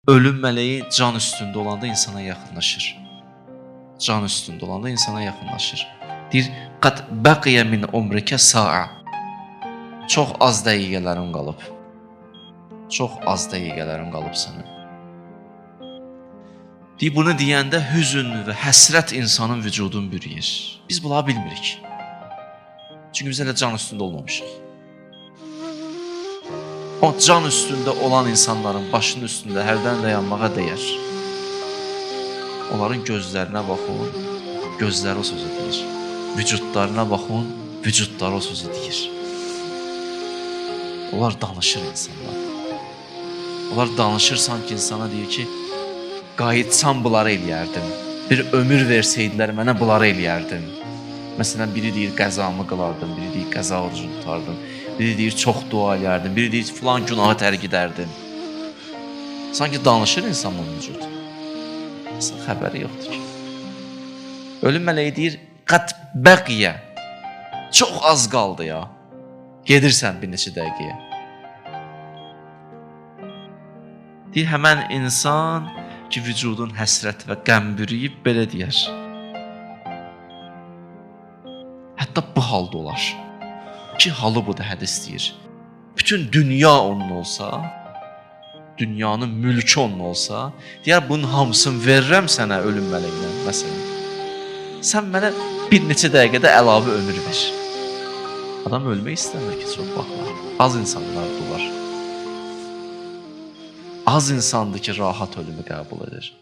Ölüm mələyi can üstündə olanda insana yaxınlaşır. Can üstündə olanda insana yaxınlaşır. Deyir, qad baqiya min umrika sa'a. Çox az dəqiqələrin qalıb. Çox az dəqiqələrin qalıb sənin. Deyir, bunu deyəndə hüzün və həsrət insanın vücudunu bürüyür. Biz bunları bilmirik. Çünki biz hələ can üstündə olmamışıq. O can üstündə olan insanların başının üstündə hərdən dayanmağa dəyər. Onların gözlərinə baxın, gözləri o sözü deyir. Vücudlarına baxın, vücudları o sözü deyir. Onlar danışır insanlar. Onlar danışır sanki insana deyir ki, qayıtsam bunları eləyərdim. Bir ömür versəydilər mənə bunları eləyərdim. Məsələn, biri deyir qəzamı qılardım, biri deyir qəza orucunu tutardım, biri deyir çox dua eləyərdim, biri deyir filan günahı tərk edərdim. Sanki danışır insanın vücud. Aslında xəbəri yoxdur ki. Ölüm mələyi deyir, qat bəqiyə. Çox az qaldı ya. Gedirsən bir neçə dəqiqəyə. Deyir, həmən insan ki, vücudun həsrət və qəm bürüyüb belə deyər. Hətta bu halda olar. Ki, halı bu da hədis deyir. Bütün dünya onun olsa, dünyanın mülkü onun olsa, deyər, bunun hamısını verirəm sənə ölüm mələyinə, məsələn. Sən mənə bir neçə dəqiqədə əlavə ömür ver. Adam ölmək istəmir ki, çox baxlar. Az insanlar var. Az insandır ki, rahat ölümü qəbul edir.